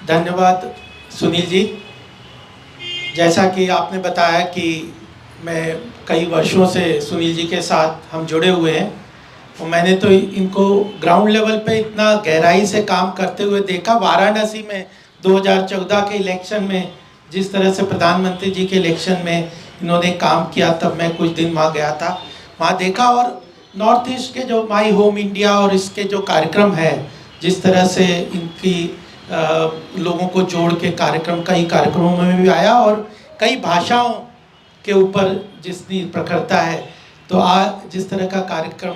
धन्यवाद सुनील जी। जैसा कि आपने बताया कि मैं कई वर्षों से सुनील जी के साथ हम जुड़े हुए हैं और मैंने तो इनको ग्राउंड लेवल पे इतना गहराई से काम करते हुए देखा। वाराणसी में 2014 के इलेक्शन में जिस तरह से प्रधानमंत्री जी के इलेक्शन में इन्होंने काम किया, तब मैं कुछ दिन वहाँ गया था, वहाँ देखा। और नॉर्थ ईस्ट के जो माई होम इंडिया और इसके जो कार्यक्रम है, जिस तरह से इनकी लोगों को जोड़ के कार्यक्रम, कई कार्यक्रमों में भी आया और कई भाषाओं के ऊपर जिसकी प्रखरता है, तो आज जिस तरह का कार्यक्रम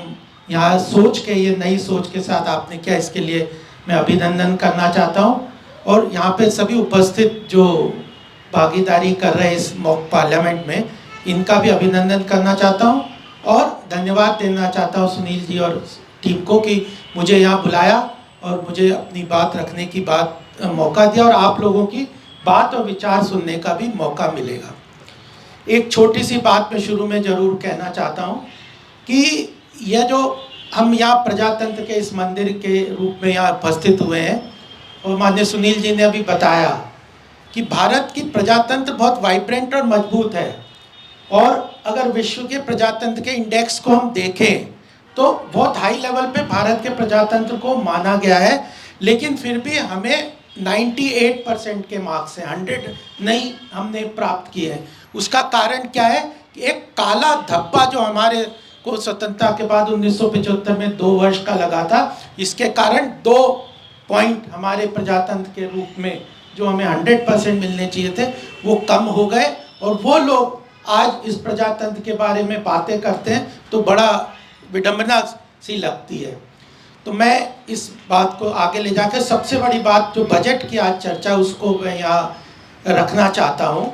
यहाँ सोच के, ये नई सोच के साथ आपने किया, इसके लिए मैं अभिनंदन करना चाहता हूँ। और यहाँ पे सभी उपस्थित जो भागीदारी कर रहे हैं इस मॉक पार्लियामेंट में, इनका भी अभिनंदन करना चाहता हूँ और धन्यवाद देना चाहता हूँ सुनील जी और टीम को कि मुझे यहाँ बुलाया और मुझे अपनी बात रखने की मौका दिया और आप लोगों की बात और विचार सुनने का भी मौका मिलेगा। एक छोटी सी बात मैं शुरू में ज़रूर कहना चाहता हूँ कि यह जो हम यहाँ प्रजातंत्र के इस मंदिर के रूप में यहाँ उपस्थित हुए हैं, और माननीय सुनील जी ने अभी बताया कि भारत की प्रजातंत्र बहुत वाइब्रेंट और मजबूत है। और अगर विश्व के प्रजातंत्र के इंडेक्स को हम देखें तो बहुत हाई लेवल पे भारत के प्रजातंत्र को माना गया है, लेकिन फिर भी हमें 98% के मार्क्स से 100 नहीं हमने प्राप्त किए हैं। उसका कारण क्या है कि एक काला धब्बा जो हमारे को स्वतंत्रता के बाद 1975 में 2 वर्ष का लगा था, इसके कारण 2 पॉइंट हमारे प्रजातंत्र के रूप में जो हमें 100% मिलने चाहिए थे वो कम हो गए। और वो लोग आज इस प्रजातंत्र के बारे में बातें करते हैं तो बड़ा विडंबना सी लगती है। तो मैं इस बात को आगे ले जाकर सबसे बड़ी बात जो बजट की आज चर्चा, उसको मैं यहाँ रखना चाहता हूँ।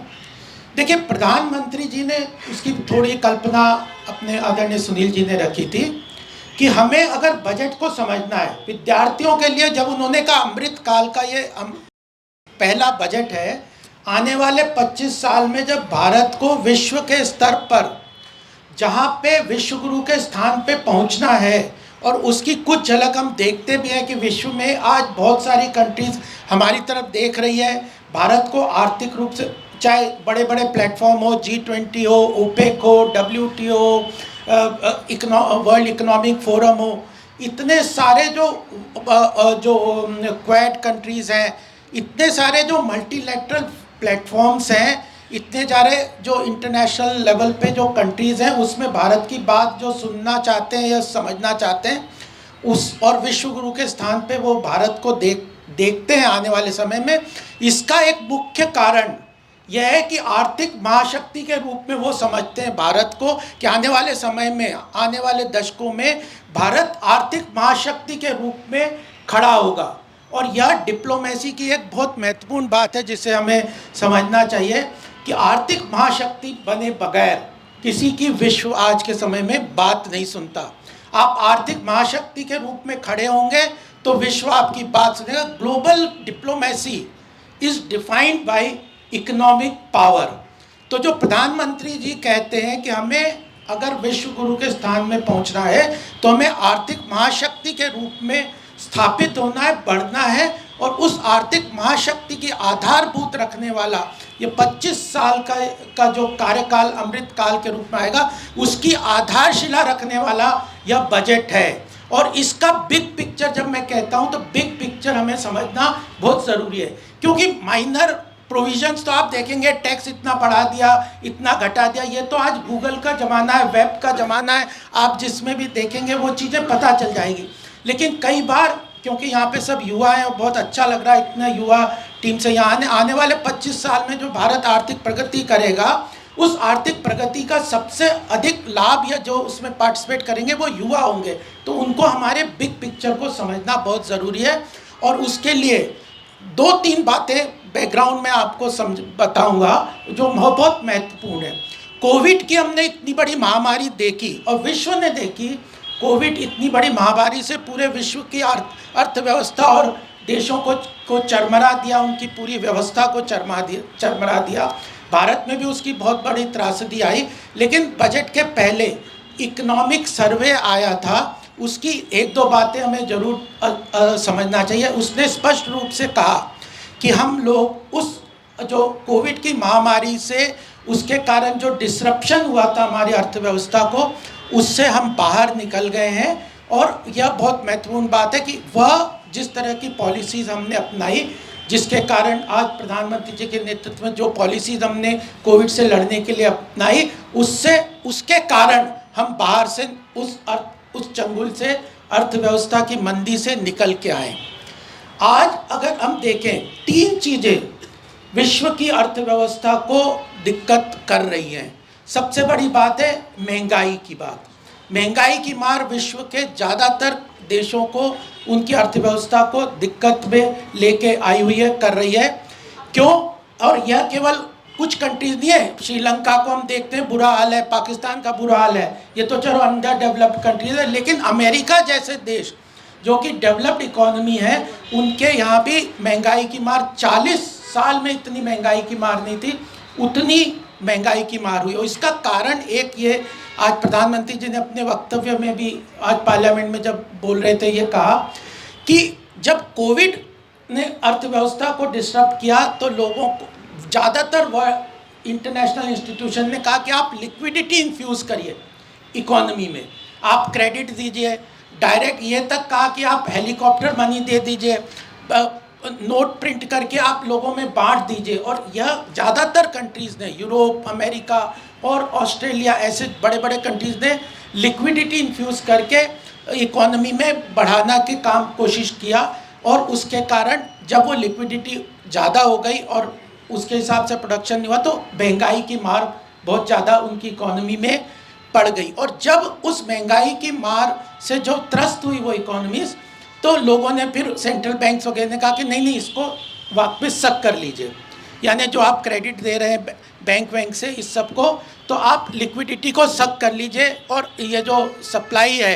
देखिए, प्रधानमंत्री जी ने उसकी थोड़ी कल्पना अपने आदरणीय सुनील जी ने रखी थी कि हमें अगर बजट को समझना है विद्यार्थियों के लिए, जब उन्होंने कहा अमृत काल का ये पहला बजट है, आने वाले 25 साल में जब भारत को विश्व के स्तर पर, जहाँ पे विश्व गुरु के स्थान पे पहुँचना है, और उसकी कुछ झलक हम देखते भी हैं कि विश्व में आज बहुत सारी कंट्रीज हमारी तरफ देख रही है। भारत को आर्थिक रूप से, चाहे बड़े बड़े प्लेटफॉर्म हो, G20 हो, ओपेक हो, WTO हो, वर्ल्ड इकोनॉमिक फोरम हो, इतने सारे जो क्वाड कंट्रीज़ हैं, इतने सारे जो मल्टीलैटरल प्लेटफॉर्म्स हैं, इतने सारे जो इंटरनेशनल लेवल पे जो कंट्रीज़ हैं, उसमें भारत की बात जो सुनना चाहते हैं या समझना चाहते हैं, उस और विश्व गुरु के स्थान पे वो भारत को देखते हैं आने वाले समय में। इसका एक मुख्य कारण यह है कि आर्थिक महाशक्ति के रूप में वो समझते हैं भारत को कि आने वाले समय में, आने वाले दशकों में भारत आर्थिक महाशक्ति के रूप में खड़ा होगा। और यह डिप्लोमेसी की एक बहुत महत्वपूर्ण बात है जिसे हमें समझना चाहिए कि आर्थिक महाशक्ति बने बगैर किसी की विश्व आज के समय में बात नहीं सुनता। आप आर्थिक महाशक्ति के रूप में खड़े होंगे तो विश्व आपकी बात सुनेगा। Global diplomacy is defined by economic power. तो जो प्रधानमंत्री जी कहते हैं कि हमें अगर विश्व गुरु के स्थान में पहुंचना है तो हमें आर्थिक महाशक्ति के रूप में स्थापित होना है, बढ़ना है, और उस आर्थिक महाशक्ति की आधारभूत रखने वाला ये 25 साल का जो कार्यकाल अमृत काल के रूप में आएगा, उसकी आधारशिला रखने वाला यह बजट है। और इसका बिग पिक्चर जब मैं कहता हूँ तो बिग पिक्चर हमें समझना बहुत ज़रूरी है, क्योंकि माइनर प्रोविजंस तो आप देखेंगे, टैक्स इतना बढ़ा दिया, इतना घटा दिया, ये तो आज गूगल का ज़माना है, वेब का ज़माना है, आप जिसमें भी देखेंगे वो चीज़ें पता चल जाएगी। लेकिन कई बार, क्योंकि यहाँ पे सब युवा हैं और बहुत अच्छा लग रहा है इतना युवा टीम से यहाँ आने वाले 25 साल में जो भारत आर्थिक प्रगति करेगा, उस आर्थिक प्रगति का सबसे अधिक लाभ या जो उसमें पार्टिसिपेट करेंगे वो युवा होंगे। तो उनको हमारे बिग पिक्चर को समझना बहुत ज़रूरी है। और उसके लिए 2-3 बातें बैकग्राउंड में आपको बताऊँगा जो बहुत महत्वपूर्ण है। कोविड की हमने इतनी बड़ी महामारी देखी और विश्व ने देखी। कोविड इतनी बड़ी महामारी से पूरे विश्व की अर्थव्यवस्था और देशों को चरमरा दिया, उनकी पूरी व्यवस्था को चरमरा दिया। भारत में भी उसकी बहुत बड़ी त्रासदी आई। लेकिन बजट के पहले इकोनॉमिक सर्वे आया था, उसकी 1-2 बातें हमें ज़रूर समझना चाहिए। उसने स्पष्ट रूप से कहा कि हम लोग उस जो कोविड की महामारी से उसके कारण जो डिसरप्शन हुआ था हमारी अर्थव्यवस्था को, उससे हम बाहर निकल गए हैं। और यह बहुत महत्वपूर्ण बात है कि वह जिस तरह की पॉलिसीज़ हमने अपनाई, जिसके कारण आज प्रधानमंत्री जी के नेतृत्व में जो पॉलिसीज़ हमने कोविड से लड़ने के लिए अपनाई, उसके कारण हम बाहर से उस चंगुल से, अर्थव्यवस्था की मंदी से निकल के आए। आज अगर हम देखें, 3 चीज़ें विश्व की अर्थव्यवस्था को दिक्कत कर रही हैं। सबसे बड़ी बात है महंगाई की बात। महंगाई की मार विश्व के ज़्यादातर देशों को, उनकी अर्थव्यवस्था को दिक्कत में लेके आई हुई है, कर रही है। क्यों? और यह केवल कुछ कंट्रीज नहीं है। श्रीलंका को हम देखते हैं बुरा हाल है, पाकिस्तान का बुरा हाल है, ये तो चलो अंडर डेवलप्ड कंट्रीज है। लेकिन अमेरिका जैसे देश जो कि डेवलप्ड इकोनॉमी है, उनके यहाँ भी महंगाई की मार 40 साल में इतनी महंगाई की मार नहीं थी, उतनी महंगाई की मार हुई। और इसका कारण एक ये, आज प्रधानमंत्री जी ने अपने वक्तव्य में भी आज पार्लियामेंट में जब बोल रहे थे, ये कहा कि जब कोविड ने अर्थव्यवस्था को डिस्टर्ब किया तो लोगों को, ज़्यादातर इंटरनेशनल इंस्टीट्यूशन ने कहा कि आप लिक्विडिटी इन्फ्यूज़ करिए इकोनॉमी में, आप क्रेडिट दीजिए, डायरेक्ट ये तक कहा कि आप हेलीकॉप्टर मनी दे दीजिए, नोट प्रिंट करके आप लोगों में बांट दीजिए। और यह ज़्यादातर कंट्रीज़ ने, यूरोप, अमेरिका और ऑस्ट्रेलिया, ऐसे बड़े बड़े कंट्रीज़ ने लिक्विडिटी इन्फ्यूज़ करके इकोनॉमी में बढ़ाना के काम कोशिश किया। और उसके कारण जब वो लिक्विडिटी ज़्यादा हो गई और उसके हिसाब से प्रोडक्शन नहीं हुआ, तो महंगाई की मार बहुत ज़्यादा उनकी इकोनॉमी में पड़ गई। और जब उस महंगाई की मार से जो त्रस्त हुई वो इकोनॉमीज़, तो लोगों ने फिर सेंट्रल बैंक्स वगैरह ने कहा कि नहीं, इसको वापस सक कर लीजिए, यानी जो आप क्रेडिट दे रहे हैं बैंक से इस सब को, तो आप लिक्विडिटी को सक कर लीजिए और ये जो सप्लाई है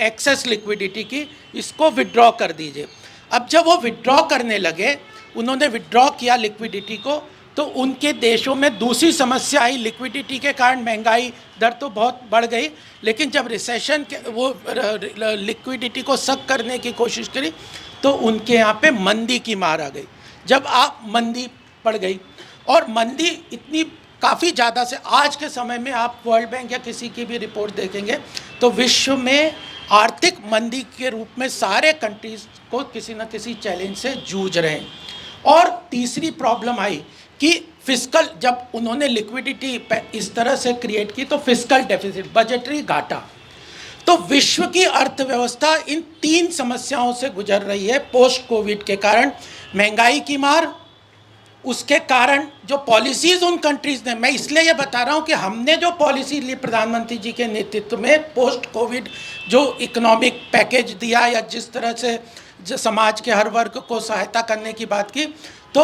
एक्सेस लिक्विडिटी की, इसको विड्रॉ कर दीजिए। अब जब वो विड्रॉ करने लगे, उन्होंने विड्रॉ किया लिक्विडिटी को, तो उनके देशों में दूसरी समस्या आई। लिक्विडिटी के कारण महंगाई दर तो बहुत बढ़ गई, लेकिन जब रिसेशन के वो लिक्विडिटी को सक करने की कोशिश करी, तो उनके यहाँ पे मंदी की मार आ गई। जब आप मंदी पड़ गई, और मंदी इतनी काफ़ी ज़्यादा से, आज के समय में आप वर्ल्ड बैंक या किसी की भी रिपोर्ट देखेंगे तो विश्व में आर्थिक मंदी के रूप में सारे कंट्रीज़ को किसी न किसी चैलेंज से जूझ रहे हैं। और तीसरी प्रॉब्लम आई कि फिस्कल, जब उन्होंने लिक्विडिटी इस तरह से क्रिएट की, तो फिस्कल डेफिसिट, बजटरी घाटा। तो विश्व की अर्थव्यवस्था इन 3 समस्याओं से गुजर रही है पोस्ट कोविड के कारण। महंगाई की मार, उसके कारण जो पॉलिसीज़ उन कंट्रीज़ ने, मैं इसलिए ये बता रहा हूँ कि हमने जो पॉलिसी ली प्रधानमंत्री जी के नेतृत्व में पोस्ट कोविड, जो इकोनॉमिक पैकेज दिया या जिस तरह से समाज के हर वर्ग को सहायता करने की बात की, तो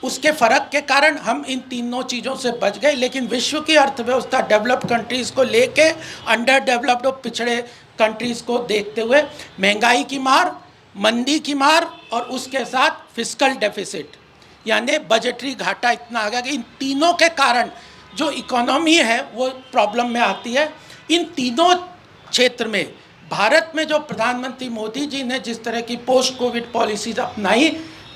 उसके फ़र्क के कारण हम इन तीनों चीज़ों से बच गए। लेकिन विश्व की अर्थव्यवस्था डेवलप्ड कंट्रीज़ को लेके अंडर डेवलप्ड और पिछड़े कंट्रीज़ को देखते हुए महंगाई की मार, मंदी की मार और उसके साथ फिस्कल डेफिसिट यानी बजटरी घाटा इतना आ गया कि इन तीनों के कारण जो इकोनॉमी है वो प्रॉब्लम में आती है। इन तीनों क्षेत्र में भारत में जो प्रधानमंत्री मोदी जी ने जिस तरह की पोस्ट कोविड पॉलिसीज अपनाई,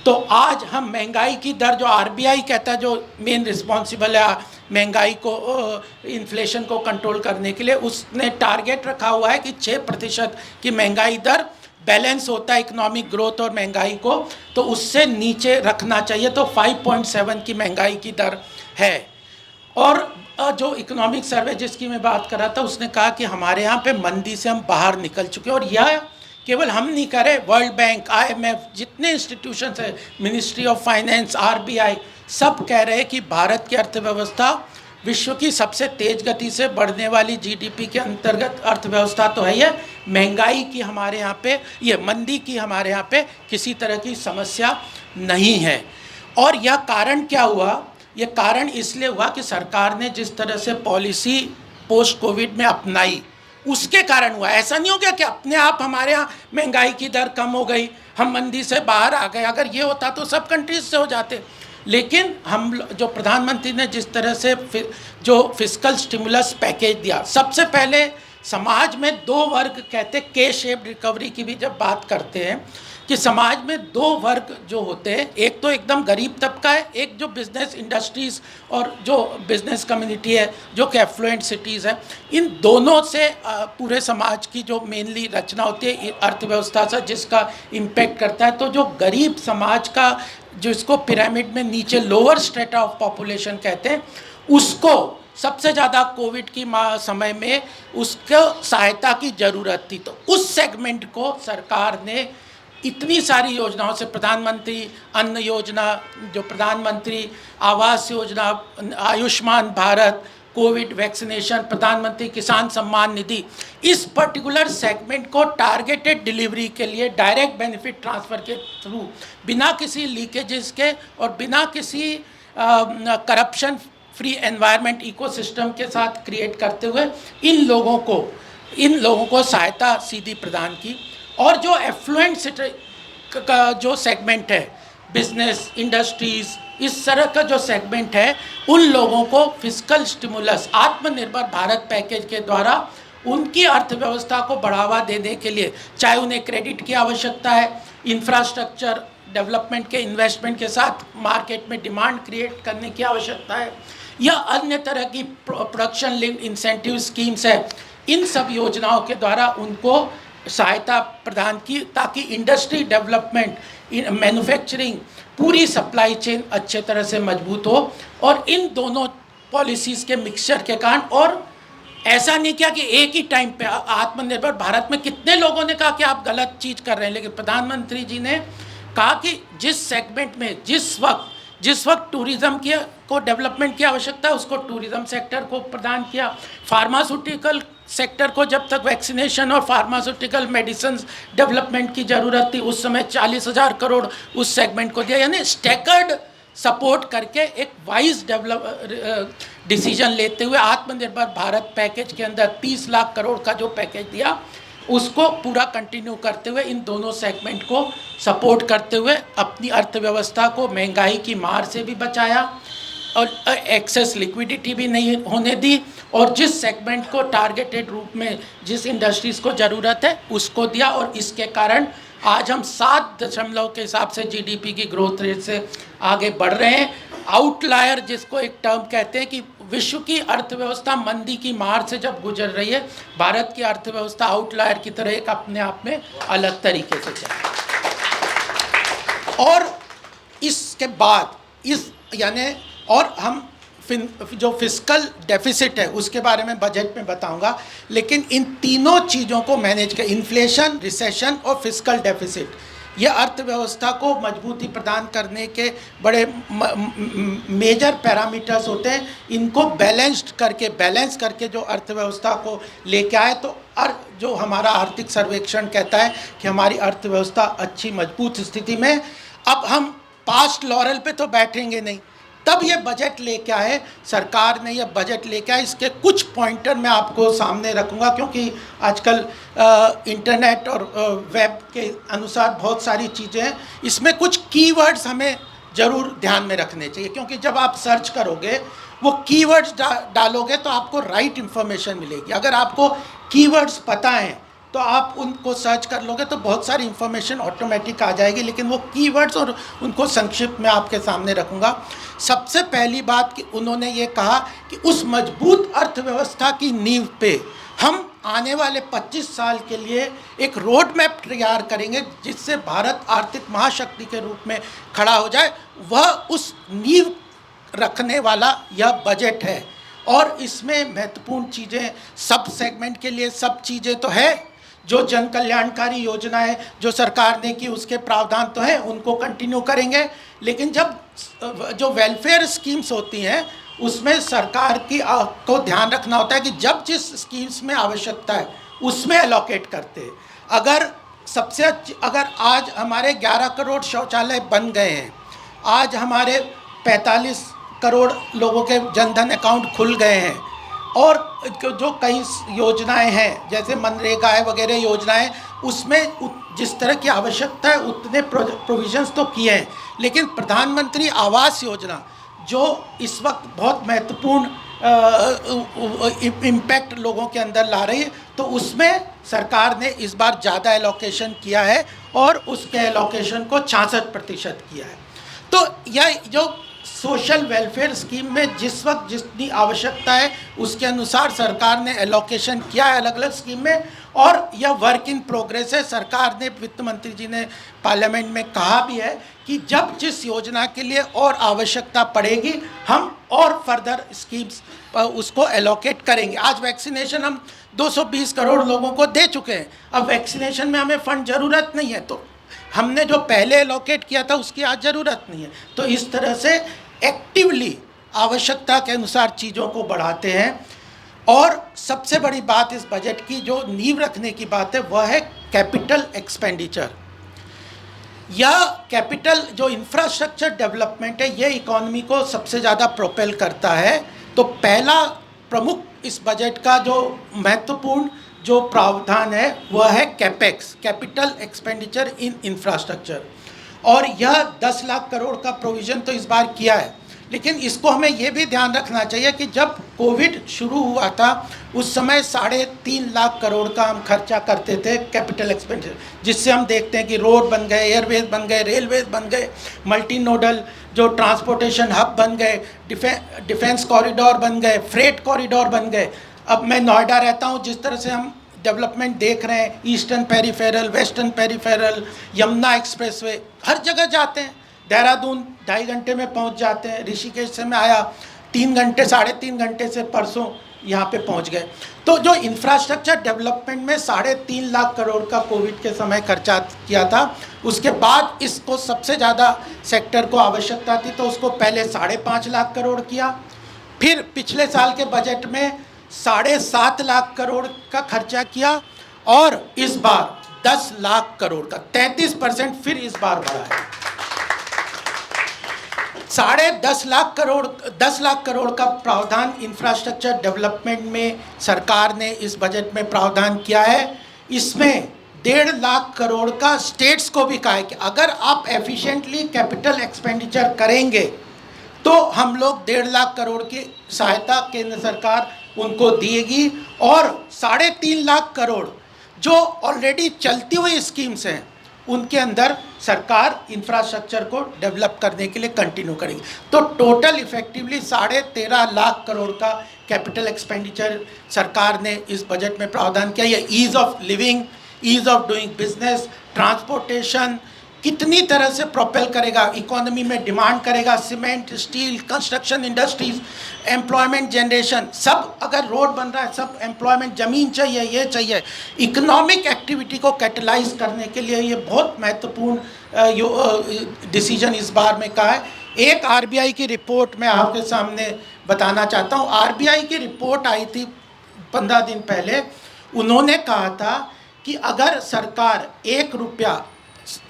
तो आज हम महंगाई की दर, जो आरबीआई कहता है जो मेन रिस्पॉन्सिबल है महंगाई को, इन्फ्लेशन को कंट्रोल करने के लिए, उसने टारगेट रखा हुआ है कि 6% की महंगाई दर बैलेंस होता है इकोनॉमिक ग्रोथ और महंगाई को, तो उससे नीचे रखना चाहिए। तो 5.7 की महंगाई की दर है। और जो इकोनॉमिक सर्वे जिसकी मैं बात कर रहा था, उसने कहा कि हमारे यहाँ पे मंदी से हम बाहर निकल चुके हैं। और यह केवल हम नहीं करें, वर्ल्ड बैंक, IMF, जितने इंस्टीट्यूशंस हैं, मिनिस्ट्री ऑफ फाइनेंस, RBI, सब कह रहे हैं कि भारत की अर्थव्यवस्था विश्व की सबसे तेज़ गति से बढ़ने वाली GDP के अंतर्गत अर्थव्यवस्था तो है। ये महंगाई की हमारे यहाँ पे, ये मंदी की हमारे यहाँ पे किसी तरह की समस्या नहीं है। और यह कारण क्या हुआ? ये कारण इसलिए हुआ कि सरकार ने जिस तरह से पॉलिसी पोस्ट कोविड में अपनाई, उसके कारण हुआ। ऐसा नहीं हो गया कि अपने आप हमारे यहाँ महंगाई की दर कम हो गई, हम मंदी से बाहर आ गए। अगर ये होता तो सब कंट्रीज से हो जाते। लेकिन हम जो प्रधानमंत्री ने जिस तरह से जो फिस्कल स्टिमुलस पैकेज दिया, सबसे पहले समाज में 2 वर्ग कहते, के शेप्ड रिकवरी की भी जब बात करते हैं कि समाज में दो वर्ग जो होते हैं, एक तो एकदम गरीब तबका है, एक जो बिजनेस इंडस्ट्रीज़ और जो बिजनेस कम्युनिटी है, जो कि एफ्लुएंट सिटीज़ है। इन दोनों से पूरे समाज की जो मेनली रचना होती है अर्थव्यवस्था से, जिसका इम्पेक्ट करता है। तो जो गरीब समाज का, जो इसको पिरामिड में नीचे लोअर स्ट्रेटा ऑफ पॉपुलेशन कहते हैं, उसको सबसे ज़्यादा कोविड की समय में उसको सहायता की ज़रूरत थी। तो उस सेगमेंट को सरकार ने इतनी सारी योजनाओं से, प्रधानमंत्री अन्न योजना, जो प्रधानमंत्री आवास योजना, आयुष्मान भारत, कोविड वैक्सीनेशन, प्रधानमंत्री किसान सम्मान निधि, इस पर्टिकुलर सेगमेंट को टारगेटेड डिलीवरी के लिए डायरेक्ट बेनिफिट ट्रांसफ़र के थ्रू, बिना किसी लीकेजेस के और बिना किसी करप्शन फ्री एनवायरनमेंट इकोसिस्टम के साथ क्रिएट करते हुए इन लोगों को सहायता सीधी प्रदान की। और जो एफ्लुएंट का जो सेगमेंट है, बिजनेस इंडस्ट्रीज़, इस तरह का जो सेगमेंट है, उन लोगों को फिस्कल स्टिमुलस, आत्मनिर्भर भारत पैकेज के द्वारा उनकी अर्थव्यवस्था को बढ़ावा देने के लिए, चाहे उन्हें क्रेडिट की आवश्यकता है, इंफ्रास्ट्रक्चर डेवलपमेंट के इन्वेस्टमेंट के साथ मार्केट में डिमांड क्रिएट करने की आवश्यकता है, या अन्य तरह की प्रोडक्शन लिंक्ड इंसेंटिव स्कीम्स है, इन सब योजनाओं के द्वारा उनको सहायता प्रदान की, ताकि इंडस्ट्री डेवलपमेंट, मैन्युफैक्चरिंग, पूरी सप्लाई चेन अच्छे तरह से मजबूत हो। और इन दोनों पॉलिसीज़ के मिक्सचर के कारण, और ऐसा नहीं किया कि एक ही टाइम पे आत्मनिर्भर भारत में कितने लोगों ने कहा कि आप गलत चीज़ कर रहे हैं, लेकिन प्रधानमंत्री जी ने कहा कि जिस सेगमेंट में जिस वक्त टूरिज़्म को डेवलपमेंट की आवश्यकता है, उसको टूरिज़्म सेक्टर को प्रदान किया। फार्मास्यूटिकल सेक्टर को जब तक वैक्सीनेशन और फार्मास्यूटिकल मेडिसिन डेवलपमेंट की ज़रूरत थी, उस समय 40,000 करोड़ उस सेगमेंट को दिया। यानी स्टेकर्ड सपोर्ट करके एक वाइज डिसीजन लेते हुए आत्मनिर्भर भारत पैकेज के अंदर 30 लाख करोड़ का जो पैकेज दिया, उसको पूरा कंटिन्यू करते हुए इन दोनों सेगमेंट को सपोर्ट करते हुए अपनी अर्थव्यवस्था को महंगाई की मार से भी बचाया और एक्सेस लिक्विडिटी भी नहीं होने दी, और जिस सेगमेंट को टारगेटेड रूप में जिस इंडस्ट्रीज़ को ज़रूरत है उसको दिया। और इसके कारण आज हम 7 के हिसाब से जीडीपी की ग्रोथ रेट से आगे बढ़ रहे हैं। आउटलायर, जिसको एक टर्म कहते हैं कि विश्व की अर्थव्यवस्था मंदी की मार से जब गुजर रही है, भारत की अर्थव्यवस्था आउटलायर की तरह एक अपने आप में अलग तरीके से चल रही है। और इसके बाद और हम जो फिस्कल डेफिसिट है उसके बारे में बजट में बताऊंगा, लेकिन इन तीनों चीज़ों को मैनेज कर, इन्फ्लेशन, रिसेशन और फिस्कल डेफिसिट, ये अर्थव्यवस्था को मजबूती प्रदान करने के बड़े मेजर पैरामीटर्स होते हैं। इनको बैलेंस करके जो अर्थव्यवस्था को लेके आए, तो जो हमारा आर्थिक सर्वेक्षण कहता है कि हमारी अर्थव्यवस्था अच्छी मजबूत स्थिति में। अब हम पास्ट लॉरल पे तो बैठेंगे नहीं, तब ये बजट लेके आए, सरकार ने ये बजट लेके आए। इसके कुछ पॉइंटर मैं आपको सामने रखूँगा, क्योंकि आजकल इंटरनेट और वेब के अनुसार बहुत सारी चीज़ें हैं। इसमें कुछ कीवर्ड्स हमें ज़रूर ध्यान में रखने चाहिए, क्योंकि जब आप सर्च करोगे, वो कीवर्ड्स डालोगे तो आपको राइट इन्फॉर्मेशन मिलेगी। अगर आपको कीवर्ड्स पता हैं तो आप उनको सर्च कर लोगे तो बहुत सारी इन्फॉर्मेशन ऑटोमेटिक आ जाएगी, लेकिन वो कीवर्ड्स और उनको संक्षिप्त में आपके सामने रखूँगा। सबसे पहली बात कि उन्होंने ये कहा कि उस मजबूत अर्थव्यवस्था की नींव पे हम आने वाले 25 साल के लिए एक रोड मैप तैयार करेंगे, जिससे भारत आर्थिक महाशक्ति के रूप में खड़ा हो जाए। वह उस नींव रखने वाला यह बजट है। और इसमें महत्वपूर्ण चीज़ें, सब सेगमेंट के लिए सब चीज़ें तो है, जो जन कल्याणकारी योजना है जो सरकार ने की, उसके प्रावधान तो हैं, उनको कंटिन्यू करेंगे। लेकिन जब जो वेलफेयर स्कीम्स होती हैं, उसमें सरकार को ध्यान रखना होता है कि जब जिस स्कीम्स में आवश्यकता है उसमें एलोकेट करते हैं। अगर आज हमारे 11 करोड़ शौचालय बन गए हैं, आज हमारे 45 करोड़ लोगों के जनधन अकाउंट खुल गए हैं, और जो कई योजनाएं हैं जैसे मनरेगा वगैरह योजनाएं, उसमें जिस तरह की आवश्यकता है उतने प्रोविजंस तो किए हैं। लेकिन प्रधानमंत्री आवास योजना जो इस वक्त बहुत महत्वपूर्ण इम्पैक्ट लोगों के अंदर ला रही है, तो उसमें सरकार ने इस बार ज़्यादा एलोकेशन किया है और उसके एलोकेशन को 66% किया है। तो यह जो सोशल वेलफेयर स्कीम में जिस वक्त जितनी आवश्यकता है उसके अनुसार सरकार ने एलोकेशन किया है अलग अलग स्कीम में, और यह वर्क इन प्रोग्रेस है। सरकार ने, वित्त मंत्री जी ने पार्लियामेंट में कहा भी है कि जब जिस योजना के लिए और आवश्यकता पड़ेगी हम और फर्दर स्कीम्स उसको एलोकेट करेंगे। आज वैक्सीनेशन हम 220 करोड़ लोगों को दे चुके हैं, अब वैक्सीनेशन में हमें फंड ज़रूरत नहीं है, तो हमने जो पहले एलोकेट किया था उसकी आज ज़रूरत नहीं है। तो इस तरह से एक्टिवली आवश्यकता के अनुसार चीज़ों को बढ़ाते हैं। और सबसे बड़ी बात इस बजट की जो नींव रखने की बात है वह है कैपिटल एक्सपेंडिचर। यह कैपिटल जो इंफ्रास्ट्रक्चर डेवलपमेंट है ये इकोनॉमी को सबसे ज़्यादा प्रोपेल करता है। तो पहला प्रमुख इस बजट का जो महत्वपूर्ण जो प्रावधान है वह है capex, capital expenditure in infrastructure, और यह 10 लाख करोड़ का प्रोविज़न तो इस बार किया है। लेकिन इसको हमें ये भी ध्यान रखना चाहिए कि जब कोविड शुरू हुआ था उस समय 3.5 लाख करोड़ का हम खर्चा करते थे कैपिटल एक्सपेंडिचर, जिससे हम देखते हैं कि रोड बन गए, एयरवेज बन गए, रेलवेज बन गए, मल्टी नोडल जो ट्रांसपोर्टेशन हब बन गए, डिफेंस कॉरिडोर बन गए, फ्रेट कॉरिडोर बन गए। अब मैं नोएडा रहता हूँ, जिस तरह से हम डेवलपमेंट देख रहे हैं, eastern peripheral, western peripheral, Yamuna expressway, हर जगह जाते हैं। देहरादून 2.5 घंटे में पहुंच जाते हैं, ऋषिकेश से मैं आया 3 घंटे 3.5 घंटे से परसों यहाँ पे पहुँच गए। तो जो इंफ्रास्ट्रक्चर डेवलपमेंट में 3.5 लाख करोड़ का कोविड के समय खर्चा किया था, उसके बाद इसको सबसे ज़्यादा सेक्टर को आवश्यकता थी तो उसको पहले 5.5 लाख करोड़ किया, फिर पिछले साल के बजट में 7.5 लाख करोड़ का खर्चा किया, और इस बार 10 लाख करोड़ का 33% फिर इस बार बढ़ा है। 10.5 लाख करोड़ का प्रावधान इंफ्रास्ट्रक्चर डेवलपमेंट में सरकार ने इस बजट में प्रावधान किया है। इसमें 1.5 लाख करोड़ का स्टेट्स को भी कहा है कि अगर आप एफिशिएंटली कैपिटल एक्सपेंडिचर करेंगे तो हम लोग 1.5 लाख करोड़ की सहायता केंद्र सरकार उनको देगी, और 3.5 लाख करोड़ जो ऑलरेडी चलती हुई स्कीम्स हैं उनके अंदर सरकार इंफ्रास्ट्रक्चर को डेवलप करने के लिए कंटिन्यू करेगी। तो टोटल इफेक्टिवली 13.5 लाख करोड़ का कैपिटल एक्सपेंडिचर सरकार ने इस बजट में प्रावधान किया। ये ease of living, ease of doing business, transportation कितनी तरह से प्रोपेल करेगा, इकोनॉमी में डिमांड करेगा, cement, steel, construction industries, employment generation, सब अगर रोड बन रहा है सब एम्प्लॉयमेंट, ज़मीन चाहिए, ये चाहिए, इकोनॉमिक एक्टिविटी को कैटलाइज करने के लिए ये बहुत महत्वपूर्ण डिसीजन इस बार में का है। एक आरबीआई की रिपोर्ट मैं आपके सामने बताना चाहता हूँ। आरबीआई की रिपोर्ट आई थी 15 दिन पहले, उन्होंने कहा था कि अगर सरकार 1 रुपया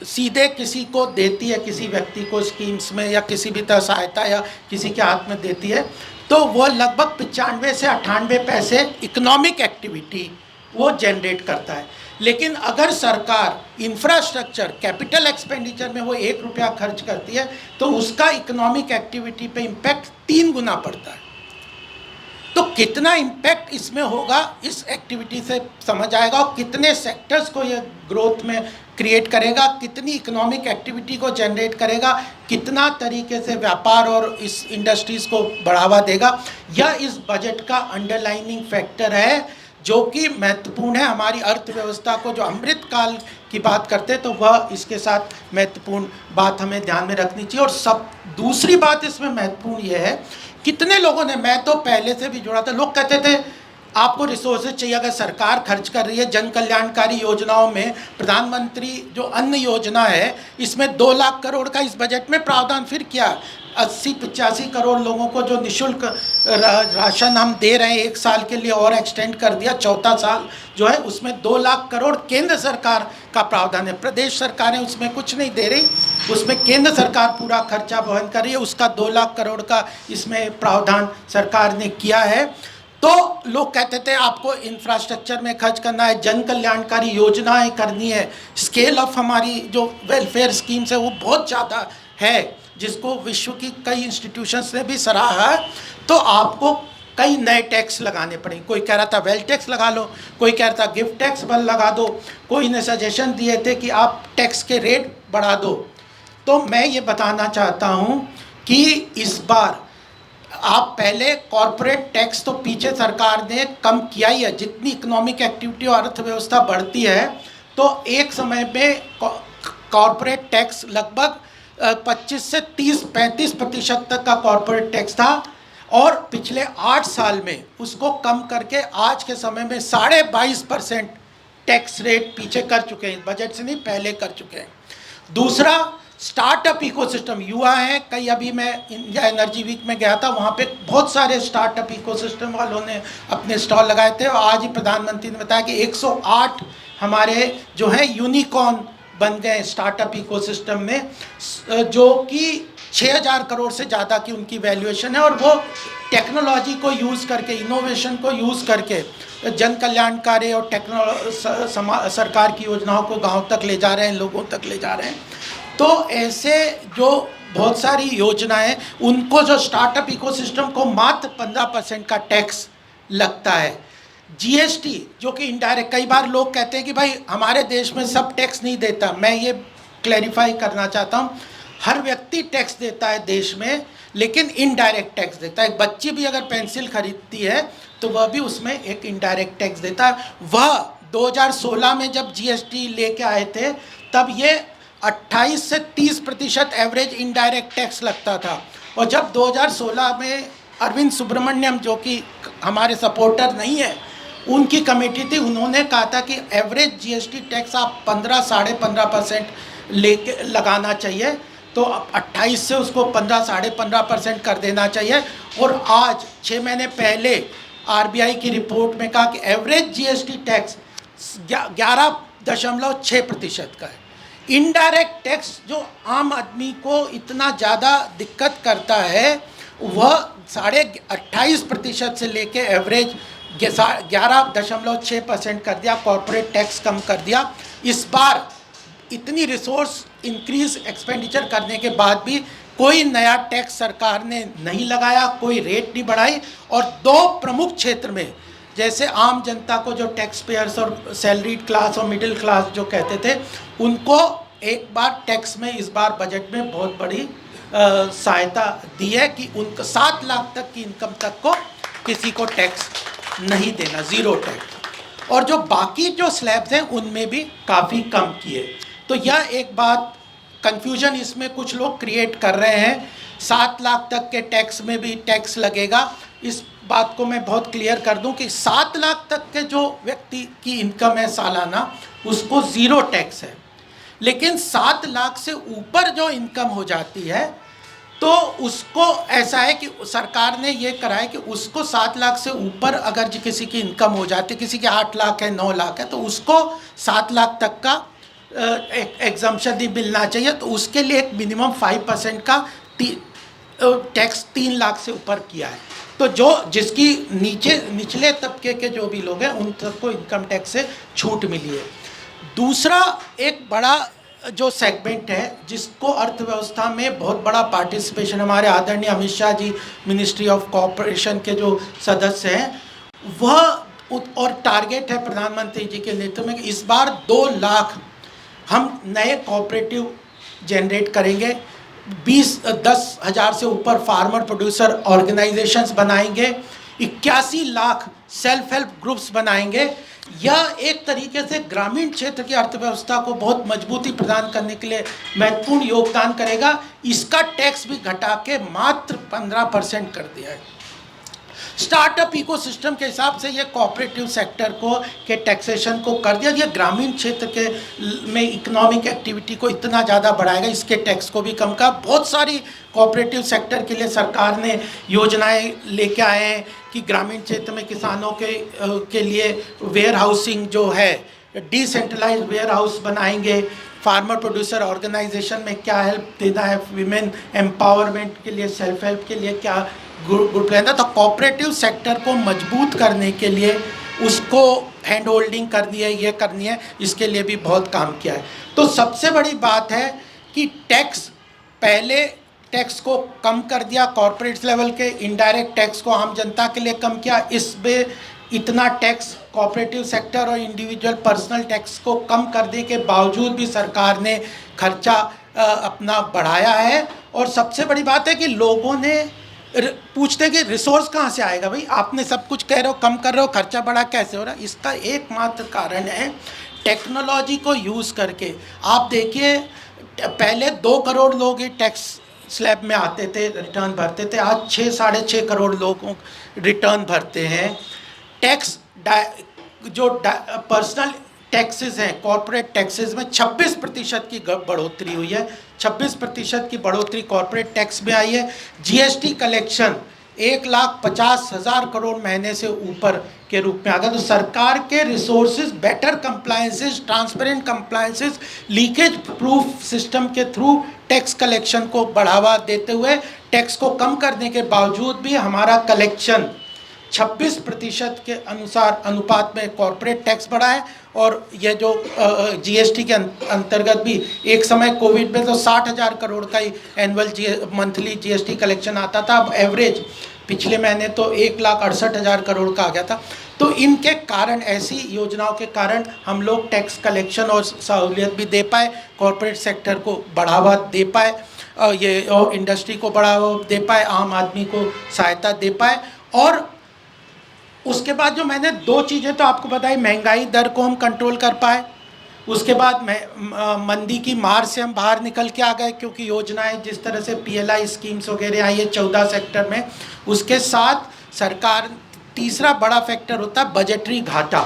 सीधे किसी को देती है, किसी व्यक्ति को स्कीम्स में या किसी भी तरह सहायता या किसी के हाथ में देती है, तो वो लगभग 95 से 98 पैसे इकोनॉमिक एक्टिविटी वो जनरेट करता है। लेकिन अगर सरकार इंफ्रास्ट्रक्चर कैपिटल एक्सपेंडिचर में वो 1 रुपया खर्च करती है तो उसका इकोनॉमिक एक्टिविटी पे इम्पैक्ट 3 गुना पड़ता है। तो कितना इम्पैक्ट इसमें होगा इस एक्टिविटी से समझ आएगा, और कितने सेक्टर्स को ये ग्रोथ में क्रिएट करेगा, कितनी इकोनॉमिक एक्टिविटी को जनरेट करेगा, कितना तरीके से व्यापार और इस इंडस्ट्रीज़ को बढ़ावा देगा। यह इस बजट का अंडरलाइनिंग फैक्टर है जो कि महत्वपूर्ण है। हमारी अर्थव्यवस्था को जो अमृत काल की बात करते हैं तो वह इसके साथ महत्वपूर्ण बात हमें ध्यान में रखनी चाहिए। और सब दूसरी बात इसमें महत्वपूर्ण ये है, कितने लोगों ने, मैं तो पहले से भी जुड़ा था, लोग कहते थे आपको रिसोर्सेज चाहिए, अगर सरकार खर्च कर रही है जन कल्याणकारी योजनाओं में, प्रधानमंत्री जो अन्न योजना है इसमें 2 लाख करोड़ का इस बजट में प्रावधान फिर किया। 80-85 करोड़ लोगों को जो निःशुल्क राशन हम दे रहे हैं 1 साल के लिए और एक्सटेंड कर दिया, 4था साल जो है उसमें 2 लाख करोड़ केंद्र सरकार का प्रावधान है। प्रदेश सरकारें उसमें कुछ नहीं दे रही, उसमें केंद्र सरकार पूरा खर्चा वहन कर रही है, उसका 2 लाख करोड़ का इसमें प्रावधान सरकार ने किया है। तो लोग कहते थे आपको इंफ्रास्ट्रक्चर में खर्च करना है, जन कल्याणकारी योजनाएं करनी है, स्केल ऑफ हमारी जो वेलफेयर स्कीम्स है वो बहुत ज़्यादा है जिसको विश्व की कई इंस्टीट्यूशंस ने भी सराहा है। तो आपको कई नए टैक्स लगाने पड़े। कोई कह रहा था वेल्थ टैक्स लगा लो, कोई कह रहा था गिफ्ट टैक्स बल लगा दो, कोई ने सजेशन दिए थे कि आप टैक्स के रेट बढ़ा दो। तो मैं ये बताना चाहता हूँ कि इस बार आप पहले कॉरपोरेट टैक्स तो पीछे सरकार ने कम किया ही है। जितनी इकोनॉमिक एक्टिविटी और अर्थव्यवस्था बढ़ती है तो एक समय में कॉरपोरेट टैक्स लगभग 25 से 30-35% तक का कॉरपोरेट टैक्स था, और पिछले 8 साल में उसको कम करके आज के समय में 22.5% टैक्स रेट पीछे कर चुके हैं। बजट से नहीं, पहले कर चुके हैं। दूसरा, स्टार्टअप इकोसिस्टम, युवा हैं कई। अभी मैं इंडिया एनर्जी वीक में गया था, वहाँ पे बहुत सारे स्टार्टअप इकोसिस्टम वालों ने अपने स्टॉल लगाए थे, और आज ही प्रधानमंत्री ने बताया कि 108 हमारे जो है यूनिकॉर्न बन गए स्टार्टअप इकोसिस्टम में, जो कि 6000 करोड़ से ज़्यादा की उनकी वैल्यूएशन है, और वो टेक्नोलॉजी को यूज़ करके, इनोवेशन को यूज़ करके जन कल्याणकारी और सरकार की योजनाओं को गांव तक ले जा रहे हैं, लोगों तक ले जा रहे हैं। तो ऐसे जो बहुत सारी योजनाएं, उनको जो स्टार्टअप इकोसिस्टम को मात्र 15% का टैक्स लगता है। जीएसटी जो कि इनडायरेक्ट, कई बार लोग कहते हैं कि भाई हमारे देश में सब टैक्स नहीं देता। मैं ये क्लैरिफाई करना चाहता हूँ, हर व्यक्ति टैक्स देता है देश में, लेकिन इनडायरेक्ट टैक्स देता है। एक बच्ची भी अगर पेंसिल खरीदती है तो वह भी उसमें एक इनडायरेक्ट टैक्स देता है। वह 2016 में जब जीएसटी लेके आए थे तब ये 28 से 30% एवरेज इनडायरेक्ट टैक्स लगता था, और जब 2016 में अरविंद सुब्रमण्यम, जो कि हमारे सपोर्टर नहीं है, उनकी कमेटी थी, उन्होंने कहा था कि एवरेज जीएसटी टैक्स आप 15-15.5% लेके लगाना चाहिए। तो अब 28 से उसको 15-15.5% कर देना चाहिए। और आज 6 महीने पहले आरबीआई की रिपोर्ट में कहा कि एवरेज जीएसटी टैक्स 11.6% का है। इनडायरेक्ट टैक्स जो आम आदमी को इतना ज़्यादा दिक्कत करता है, वह 28.5% से लेके एवरेज 11.6% कर दिया। कॉर्पोरेट टैक्स कम कर दिया। इस बार इतनी रिसोर्स इंक्रीज एक्सपेंडिचर करने के बाद भी कोई नया टैक्स सरकार ने नहीं लगाया, कोई रेट नहीं बढ़ाई। और 2 प्रमुख क्षेत्र में, जैसे आम जनता को जो टैक्स पेयर्स और सैलरीड क्लास और मिडिल क्लास जो कहते थे, उनको एक बार टैक्स में इस बार बजट में बहुत बड़ी सहायता दी है कि उनको 7 लाख तक की इनकम तक को किसी को टैक्स नहीं देना, ज़ीरो टैक्स। और जो बाकी जो स्लैब्स हैं उनमें भी काफ़ी कम किए। तो यह एक बात, कंफ्यूजन इसमें कुछ लोग क्रिएट कर रहे हैं, 7 लाख तक के टैक्स में भी टैक्स लगेगा। इस बात को मैं बहुत क्लियर कर दूं कि 7 लाख तक के जो व्यक्ति की इनकम है सालाना, उसको ज़ीरो टैक्स है। लेकिन 7 लाख से ऊपर जो इनकम हो जाती है तो उसको ऐसा है कि सरकार ने ये करा है कि उसको 7 लाख से ऊपर अगर किसी की इनकम हो जाती है, किसी की 8 लाख है, 9 लाख है, तो उसको 7 लाख तक का एग्जम्पशन भी मिलना चाहिए। तो उसके लिए एक मिनिमम 5% का टैक्स 3 लाख से ऊपर किया है। तो जो जिसकी निचले तबके के जो भी लोग हैं, उन सबको इनकम टैक्स से छूट मिली है। दूसरा एक बड़ा जो सेगमेंट है, जिसको अर्थव्यवस्था में बहुत बड़ा पार्टिसिपेशन, हमारे आदरणीय Amit Shah ji ministry of corporation के जो सदस्य हैं, वह और टारगेट है प्रधानमंत्री जी के नेतृत्व में कि इस बार 2 लाख हम नए कोऑपरेटिव जनरेट करेंगे। 10,000 से ऊपर फार्मर प्रोड्यूसर ऑर्गेनाइजेशंस बनाएंगे, 81 लाख सेल्फ हेल्प ग्रुप्स बनाएंगे। यह एक तरीके से ग्रामीण क्षेत्र की अर्थव्यवस्था को बहुत मजबूती प्रदान करने के लिए महत्वपूर्ण योगदान करेगा। इसका टैक्स भी घटा के मात्र 15% कर दिया है। स्टार्टअप इकोसिस्टम के हिसाब से ये कोऑपरेटिव सेक्टर को के टैक्सेशन को कर दिया। ये ग्रामीण क्षेत्र के में इकोनॉमिक एक्टिविटी को इतना ज़्यादा बढ़ाएगा, इसके टैक्स को भी कम का। बहुत सारी कोऑपरेटिव सेक्टर के लिए सरकार ने योजनाएं लेके आए हैं कि ग्रामीण क्षेत्र में किसानों के लिए वेयर हाउसिंग जो है, डिसेंट्रलाइज्ड वेयर हाउस बनाएंगे। फार्मर प्रोड्यूसर ऑर्गेनाइजेशन में क्या हेल्प देना है, विमेन एम्पावरमेंट के लिए, सेल्फ हेल्प के लिए क्या गुड प्लान था। तो कोऑपरेटिव सेक्टर को मजबूत करने के लिए उसको हैंड होल्डिंग करनी है, ये करनी है, इसके लिए भी बहुत काम किया है। तो सबसे बड़ी बात है कि टैक्स पहले टैक्स को कम कर दिया, कॉरपोरेट लेवल के इनडायरेक्ट टैक्स को आम जनता के लिए कम किया। इसमें इतना टैक्स कोऑपरेटिव सेक्टर और इंडिविजुअल पर्सनल टैक्स को कम करने के बावजूद भी सरकार ने खर्चा अपना बढ़ाया है। और सबसे बड़ी बात है कि लोगों ने पूछते कि रिसोर्स कहाँ से आएगा, भाई आपने सब कुछ कह रहे हो, कम कर रहे हो, खर्चा बढ़ा कैसे हो रहा। इसका एकमात्र कारण है टेक्नोलॉजी को यूज़ करके। आप देखिए, पहले 2 करोड़ लोग ये टैक्स स्लैब में आते थे, रिटर्न भरते थे, आज 6-6.5 करोड़ लोग रिटर्न भरते हैं। टैक्स जो पर्सनल टैक्सेस हैं, कॉरपोरेट टैक्सेस में 26% की बढ़ोतरी हुई है। 26% की बढ़ोतरी कॉरपोरेट टैक्स में आई है। जीएसटी कलेक्शन 1,50,000 करोड़ महीने से ऊपर के रूप में आ गया। तो सरकार के resources, better compliances, transparent compliances, leakage proof system के थ्रू टैक्स कलेक्शन को बढ़ावा देते हुए टैक्स को कम करने के बावजूद भी हमारा कलेक्शन 26% के अनुपात में कॉरपोरेट टैक्स बढ़ा है। और ये जो जीएसटी के अंतर्गत भी एक समय कोविड में तो 60,000 करोड़ का ही एनुअल मंथली जीएसटी कलेक्शन आता था। अब एवरेज पिछले महीने तो 1,68,000 करोड़ का आ गया था। तो इनके कारण, ऐसी योजनाओं के कारण हम लोग टैक्स कलेक्शन और सहूलियत भी दे पाए, कॉरपोरेट सेक्टर को बढ़ावा दे पाए, ये इंडस्ट्री को बढ़ावा दे पाए, आम आदमी को सहायता दे पाए। और उसके बाद जो मैंने 2 चीज़ें तो आपको बताई, महंगाई दर को हम कंट्रोल कर पाए, उसके बाद मंदी की मार से हम बाहर निकल के आ गए, क्योंकि योजनाएं जिस तरह से पीएलआई स्कीम्स वगैरह आई है 14 सेक्टर में। उसके साथ सरकार, तीसरा बड़ा फैक्टर होता है बजटरी घाटा,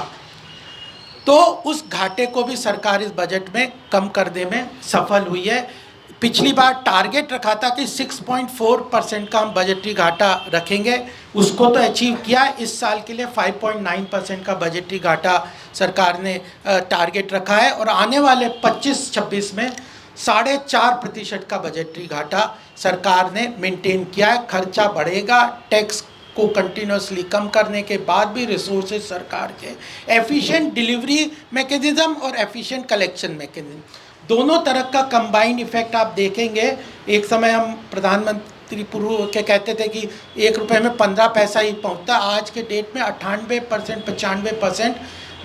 तो उस घाटे को भी सरकार इस बजट में कम करने में सफल हुई है। पिछली बार टारगेट रखा था कि 6.4% का हम बजटरी घाटा रखेंगे, उसको तो अचीव किया। इस साल के लिए 5.9% का बजटरी घाटा सरकार ने टारगेट रखा है। और आने वाले 25-26 में 4.5% का बजटरी घाटा सरकार ने मेंटेन किया है। खर्चा बढ़ेगा, टैक्स को कंटिन्यूसली कम करने के बाद भी रिसोर्सेज सरकार के एफिशिएंट डिलीवरी मैकेनिज्म और एफिशिएंट कलेक्शन मैकेनिज्म, दोनों तरह का कंबाइंड इफेक्ट आप देखेंगे। एक समय हम प्रधानमंत्री पूर्व के कहते थे कि 1 रुपये में 15 पैसा ही पहुंचता, आज के डेट में 98%, 95%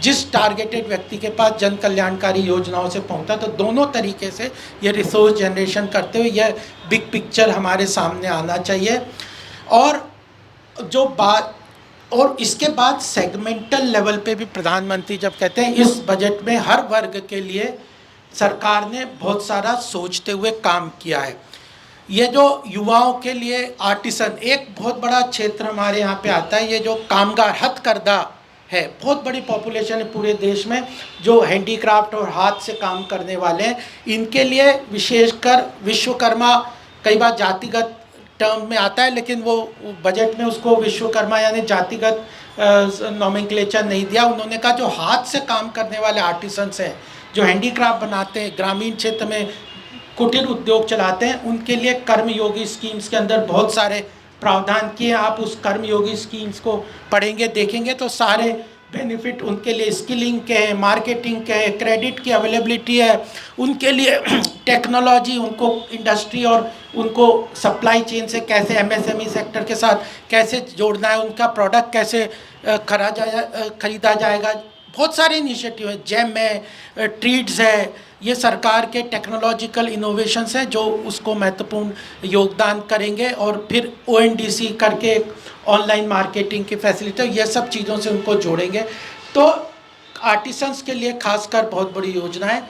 जिस टारगेटेड व्यक्ति के पास जन कल्याणकारी योजनाओं से पहुंचता। तो दोनों तरीके से ये रिसोर्स जनरेशन करते हुए यह बिग पिक्चर हमारे सामने आना चाहिए। और जो बात, और इसके बाद सेगमेंटल लेवल पे भी प्रधानमंत्री जब कहते हैं इस बजट में हर वर्ग के लिए सरकार ने बहुत सारा सोचते हुए काम किया है। ये जो युवाओं के लिए आर्टिसन, एक बहुत बड़ा क्षेत्र हमारे यहाँ पे आता है, ये जो कामगार हथकरघा है, बहुत बड़ी पॉपुलेशन है पूरे देश में जो हैंडीक्राफ्ट और हाथ से काम करने वाले हैं। इनके लिए विशेषकर विश्वकर्मा, कई बार जातिगत टर्म में आता है, लेकिन वो बजट में उसको विश्वकर्मा यानी जातिगत नॉमेनक्लेचर नहीं दिया। उन्होंने कहा जो हाथ से काम करने वाले आर्टिसंस हैं, जो हैंडीक्राफ्ट बनाते हैं, ग्रामीण क्षेत्र में कुटीर उद्योग चलाते हैं, उनके लिए कर्मयोगी स्कीम्स के अंदर बहुत सारे प्रावधान किए। आप उस कर्मयोगी स्कीम्स को पढ़ेंगे, देखेंगे तो सारे बेनिफिट उनके लिए स्किलिंग के हैं, मार्केटिंग के हैं, क्रेडिट की अवेलेबिलिटी है, उनके लिए टेक्नोलॉजी, उनको इंडस्ट्री और उनको सप्लाई चेन से कैसे एमएसएमई सेक्टर के साथ कैसे जोड़ना है, उनका प्रोडक्ट कैसे खरीदा जाएगा। बहुत सारे इनिशिएटिव हैं, जेम है, ट्रीड्स है, ये सरकार के टेक्नोलॉजिकल इनोवेशंस हैं जो उसको महत्वपूर्ण योगदान करेंगे। और फिर ओएनडीसी करके ऑनलाइन मार्केटिंग की फैसिलिटी, ये सब चीज़ों से उनको जोड़ेंगे। तो आर्टिसंस के लिए खासकर बहुत बड़ी योजना है।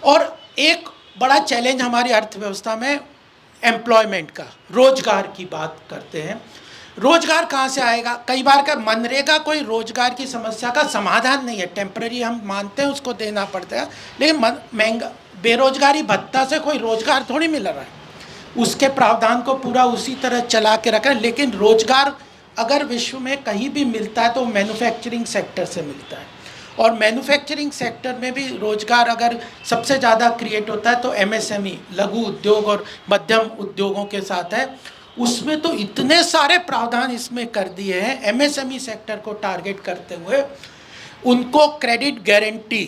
और एक बड़ा चैलेंज हमारी अर्थव्यवस्था में एम्प्लॉयमेंट का, रोजगार की बात करते हैं। रोजगार कहाँ से आएगा? कई बार का मनरेगा कोई रोजगार की समस्या का समाधान नहीं है, टेम्पररी हम मानते हैं, उसको देना पड़ता है, लेकिन महंगा बेरोजगारी भत्ता से कोई रोजगार थोड़ी मिल रहा है। उसके प्रावधान को पूरा उसी तरह चला के रखा है। लेकिन रोजगार अगर विश्व में कहीं भी मिलता है तो मैन्युफैक्चरिंग सेक्टर से मिलता है। और मैन्युफैक्चरिंग सेक्टर में भी रोजगार अगर सबसे ज़्यादा क्रिएट होता है तो एमएसएमई, लघु उद्योग और मध्यम उद्योगों के साथ है। उसमें तो इतने सारे प्रावधान इसमें कर दिए हैं एमएसएमई सेक्टर को टारगेट करते हुए। उनको क्रेडिट गारंटी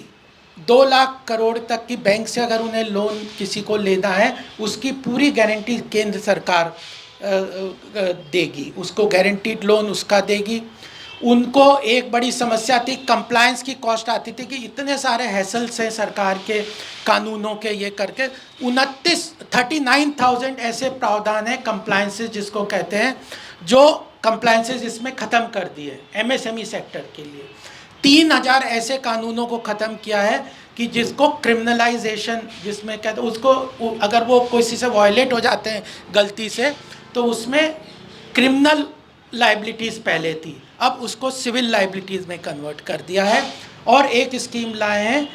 2 लाख करोड़ तक की बैंक से अगर उन्हें लोन किसी को लेना है, उसकी पूरी गारंटी केंद्र सरकार देगी, उसको गारंटीड लोन उसका देगी। उनको एक बड़ी समस्या थी, कंप्लायंस की कॉस्ट आती थी कि इतने सारे हैसल्स हैं सरकार के कानूनों के, ये करके 39,000 ऐसे प्रावधान हैं कंप्लायंसेस जिसको कहते हैं, जो कंप्लायंसेस इसमें ख़त्म कर दिए एमएसएमई सेक्टर के लिए। 3,000 ऐसे कानूनों को ख़त्म किया है कि जिसको क्रिमिनलाइजेशन, जिसमें कहते उसको, अगर वो किसी से वायलेट हो जाते हैं गलती से, तो उसमें क्रिमिनल लाइबिलिटीज़ पहले थी, अब उसको सिविल लाइबिलिटीज़ में कन्वर्ट कर दिया है। और एक स्कीम लाए हैं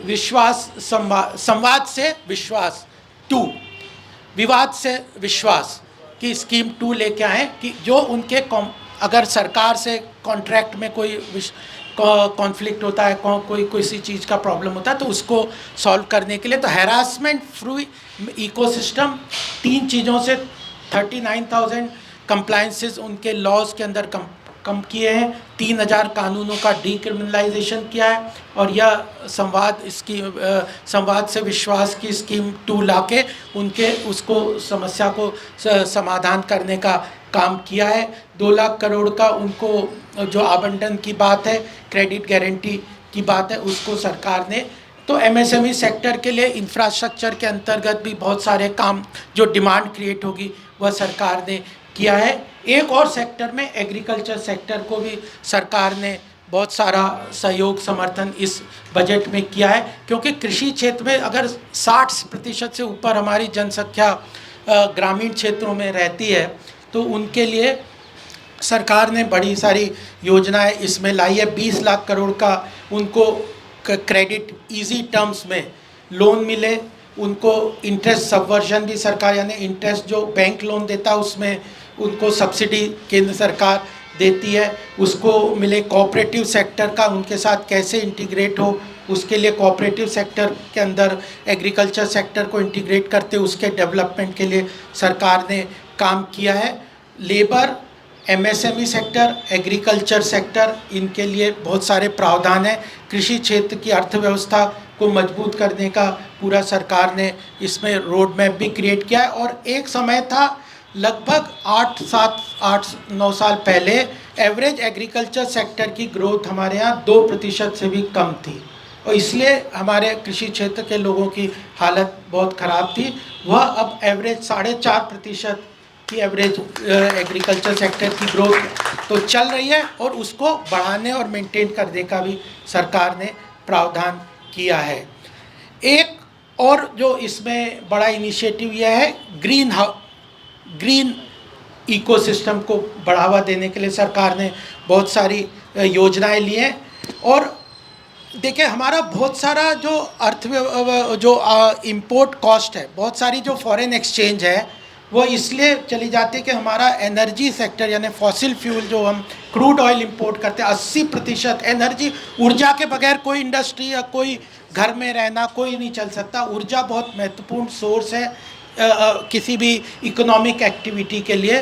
विश्वास संवाद से विश्वास 2, विवाद से विश्वास की स्कीम 2 लेके आए कि जो उनके अगर सरकार से कॉन्ट्रैक्ट में कोई कॉन्फ्लिक्ट होता है, कोई किसी चीज़ का प्रॉब्लम होता है, तो उसको सॉल्व करने के लिए, तो हैरासमेंट फ्री इकोसिस्टम 3 चीज़ों से 39,000 कंप्लायंसेस उनके लॉज के अंदर कम किए हैं, 3,000 कानूनों का डीक्रिमिनलाइजेशन किया है, और यह संवाद से विश्वास की स्कीम 2 लाके उनके उसको समस्या को समाधान करने का काम किया है। 2 लाख करोड़ का उनको जो आवंटन की बात है, क्रेडिट गारंटी की बात है, उसको सरकार ने, तो एमएसएमई सेक्टर के लिए इंफ्रास्ट्रक्चर के अंतर्गत भी बहुत सारे काम जो डिमांड क्रिएट होगी वह सरकार ने किया है। एक और सेक्टर में एग्रीकल्चर सेक्टर को भी सरकार ने बहुत सारा सहयोग समर्थन इस बजट में किया है, क्योंकि कृषि क्षेत्र में अगर 60% से ऊपर हमारी जनसंख्या ग्रामीण क्षेत्रों में रहती है, तो उनके लिए सरकार ने बड़ी सारी योजनाएं इसमें लाई है। 20 लाख करोड़ का उनको क्रेडिट इजी टर्म्स में लोन मिले, उनको इंटरेस्ट सबवर्जन भी सरकार, यानी इंटरेस्ट जो बैंक लोन देता है उसमें उनको सब्सिडी केंद्र सरकार देती है, उसको मिले। कोऑपरेटिव सेक्टर का उनके साथ कैसे इंटीग्रेट हो, उसके लिए कोऑपरेटिव सेक्टर के अंदर एग्रीकल्चर सेक्टर को इंटीग्रेट करते उसके डेवलपमेंट के लिए सरकार ने काम किया है। Labour, MSME sector, agriculture sector, इनके लिए बहुत सारे प्रावधान हैं। कृषि क्षेत्र की अर्थव्यवस्था को मजबूत करने का पूरा सरकार ने इसमें रोड मैप भी क्रिएट किया है। और एक समय था लगभग 8-9 साल पहले एवरेज एग्रीकल्चर सेक्टर की ग्रोथ हमारे यहाँ 2% से भी कम थी, और इसलिए हमारे कृषि क्षेत्र के लोगों की हालत बहुत ख़राब थी। वह अब एवरेज 4.5% की एवरेज एग्रीकल्चर सेक्टर की ग्रोथ तो चल रही है, और उसको बढ़ाने और मेंटेन करने का भी सरकार ने प्रावधान किया है। एक और जो इसमें बड़ा इनिशिएटिव यह है, ग्रीन इकोसिस्टम को बढ़ावा देने के लिए सरकार ने बहुत सारी योजनाएं ली हैं। और देखिए, हमारा बहुत सारा जो इंपोर्ट कॉस्ट है, बहुत सारी जो फॉरेन एक्सचेंज है, वो इसलिए चली जाती है कि हमारा एनर्जी सेक्टर, यानी फॉसिल फ्यूल जो हम क्रूड ऑयल इंपोर्ट करते हैं, 80% एनर्जी, ऊर्जा के बगैर कोई इंडस्ट्री या कोई घर में रहना कोई नहीं चल सकता। ऊर्जा बहुत महत्वपूर्ण सोर्स है किसी भी इकोनॉमिक एक्टिविटी के लिए।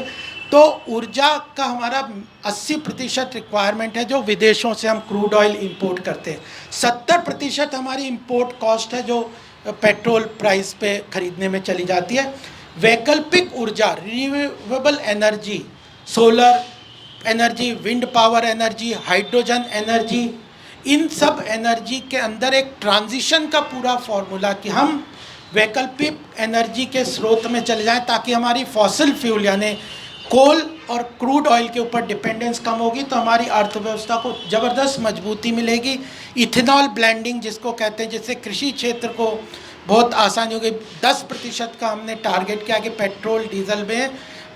तो ऊर्जा का हमारा 80% रिक्वायरमेंट है जो विदेशों से हम क्रूड ऑयल इंपोर्ट करते हैं। 70% हमारी इंपोर्ट कॉस्ट है जो पेट्रोल प्राइस पे ख़रीदने में चली जाती है। वैकल्पिक ऊर्जा, renewable energy, solar energy, wind power energy, hydrogen energy, इन सब एनर्जी के अंदर एक ट्रांजिशन का पूरा फॉर्मूला कि हम वैकल्पिक एनर्जी के स्रोत में चले जाएं, ताकि हमारी फॉसिल फ्यूल यानी कोल और क्रूड ऑयल के ऊपर डिपेंडेंस कम होगी, तो हमारी अर्थव्यवस्था को ज़बरदस्त मजबूती मिलेगी। इथेनॉल ब्लेंडिंग जिसको कहते हैं, जिससे कृषि क्षेत्र को बहुत आसानी होगी। 10% का हमने टारगेट किया कि पेट्रोल डीजल में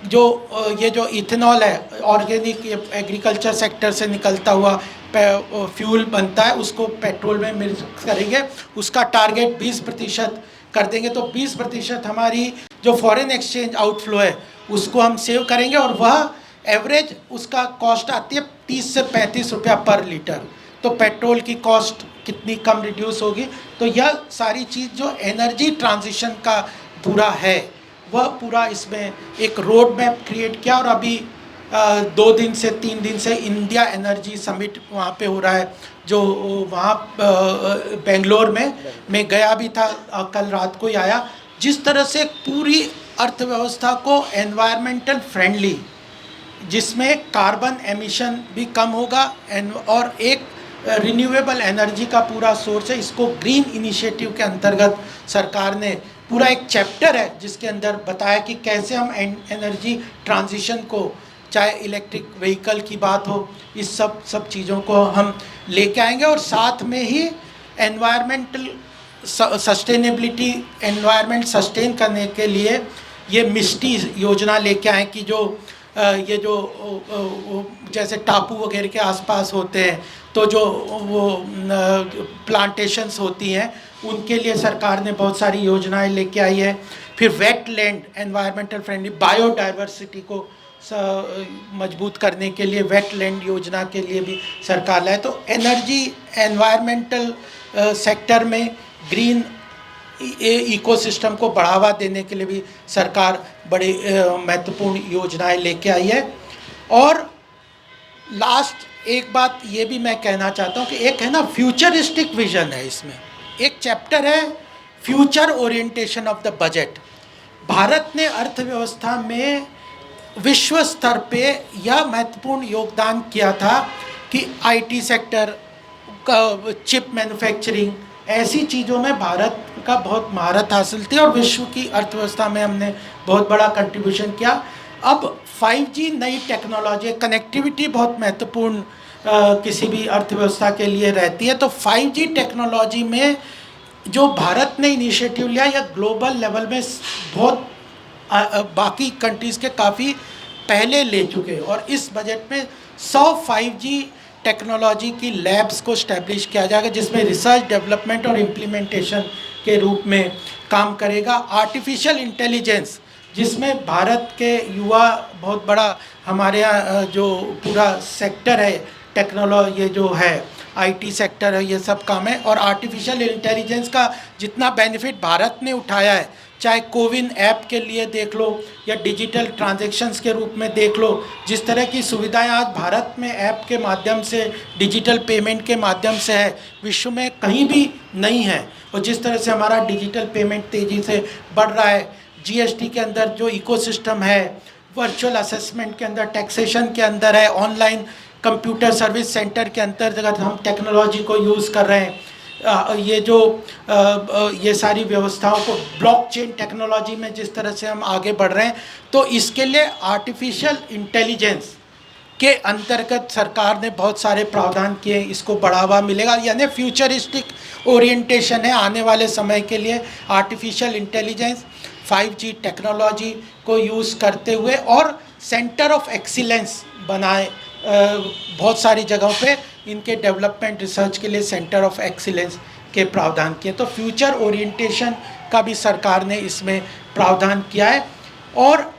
ये जो इथेनॉल है, ऑर्गेनिक एग्रीकल्चर सेक्टर से निकलता हुआ फ्यूल बनता है, उसको पेट्रोल में मिक्स करेंगे, उसका टारगेट 20% कर देंगे। तो 20% हमारी जो फॉरेन एक्सचेंज आउटफ्लो है उसको हम सेव करेंगे, और वह एवरेज उसका कॉस्ट आती है 30 से 35 रुपया पर लीटर। तो पेट्रोल की कॉस्ट कितनी कम रिड्यूस होगी। तो यह सारी चीज़ जो एनर्जी ट्रांजिशन का पूरा है, वह पूरा इसमें एक रोड मैप क्रिएट किया। और अभी 2 दिन से 3 दिन से इंडिया एनर्जी समिट वहाँ पे हो रहा है, जो वहाँ बेंगलोर में मैं गया भी था, कल रात को ही आया। जिस तरह से पूरी अर्थव्यवस्था को एनवायरमेंटल फ्रेंडली, जिसमें कार्बन एमिशन भी कम होगा और एक रिन्यूएबल एनर्जी का पूरा सोर्स है, इसको ग्रीन इनिशिएटिव के अंतर्गत सरकार ने पूरा एक चैप्टर है जिसके अंदर बताया कि कैसे हम एनर्जी ट्रांजिशन को, चाहे इलेक्ट्रिक व्हीकल की बात हो, इस सब चीज़ों को हम लेके आएंगे। और साथ में ही एनवायरमेंटल सस्टेनेबिलिटी, एनवायरनमेंट सस्टेन करने के लिए ये मिस्टी योजना लेके आए कि जो ये जो जैसे टापू वगैरह के आसपास होते हैं, तो जो वो प्लांटेशंस होती हैं, उनके लिए सरकार ने बहुत सारी योजनाएं लेके आई है। फिर वेटलैंड, एनवायरमेंटल फ्रेंडली बायोडाइवर्सिटी को मजबूत करने के लिए वेटलैंड योजना के लिए भी सरकार लाए। तो एनर्जी, एनवायरमेंटल सेक्टर में ग्रीन इकोसिस्टम को बढ़ावा देने के लिए भी सरकार बड़ी महत्वपूर्ण योजनाएं लेके आई है। और लास्ट एक बात ये भी मैं कहना चाहता हूँ कि एक है ना फ्यूचरिस्टिक विजन है, इसमें एक चैप्टर है future orientation of the budget. Bharat ने अर्थव्यवस्था में विश्व स्तर पे यह महत्वपूर्ण योगदान किया था कि आईटी सेक्टर का, चिप मैन्युफैक्चरिंग, ऐसी चीज़ों में भारत का बहुत महारत हासिल थी और विश्व की अर्थव्यवस्था में हमने बहुत बड़ा कंट्रीब्यूशन किया। अब 5G नई टेक्नोलॉजी, कनेक्टिविटी बहुत महत्वपूर्ण किसी भी अर्थव्यवस्था के लिए रहती है। तो 5G टेक्नोलॉजी में जो भारत ने इनिशिएटिव लिया, या ग्लोबल लेवल में बहुत बाकी कंट्रीज़ के काफ़ी पहले ले चुके हैं। और इस बजट में 100 5G टेक्नोलॉजी की लैब्स को स्टैब्लिश किया जाएगा, जिसमें रिसर्च, डेवलपमेंट और इम्प्लीमेंटेशन के रूप में काम करेगा। आर्टिफिशियल इंटेलिजेंस, जिसमें भारत के युवा बहुत बड़ा, हमारे यहाँ जो पूरा सेक्टर है टेक्नोलॉजी, ये जो है आईटी सेक्टर है, ये सब काम है। और आर्टिफिशियल इंटेलिजेंस का जितना बेनिफिट भारत ने उठाया है, चाहे कोविन ऐप के लिए देख लो या डिजिटल ट्रांजैक्शंस के रूप में देख लो, जिस तरह की सुविधाएं आज भारत में ऐप के माध्यम से, डिजिटल पेमेंट के माध्यम से है, विश्व में कहीं भी नहीं है। और जिस तरह से हमारा डिजिटल पेमेंट तेज़ी से बढ़ रहा है, जीएसटी के अंदर जो इकोसिस्टम है, वर्चुअल असेसमेंट के अंदर, टैक्सेशन के अंदर है, ऑनलाइन कंप्यूटर सर्विस सेंटर के अंतर्गत हम टेक्नोलॉजी को यूज़ कर रहे हैं। ये जो ये सारी व्यवस्थाओं को ब्लॉकचेन टेक्नोलॉजी में जिस तरह से हम आगे बढ़ रहे हैं, तो इसके लिए आर्टिफिशियल इंटेलिजेंस के अंतर्गत सरकार ने बहुत सारे प्रावधान किए, इसको बढ़ावा मिलेगा। यानी फ्यूचरिस्टिक ओरिएंटेशन है आने वाले समय के लिए। आर्टिफिशियल इंटेलिजेंस, 5G टेक्नोलॉजी को यूज़ करते हुए और सेंटर ऑफ एक्सीलेंस बनाए, बहुत सारी जगहों पे इनके डेवलपमेंट रिसर्च के लिए सेंटर ऑफ एक्सीलेंस के प्रावधान किए। तो फ्यूचर ओरिएंटेशन का भी सरकार ने इसमें प्रावधान किया है। और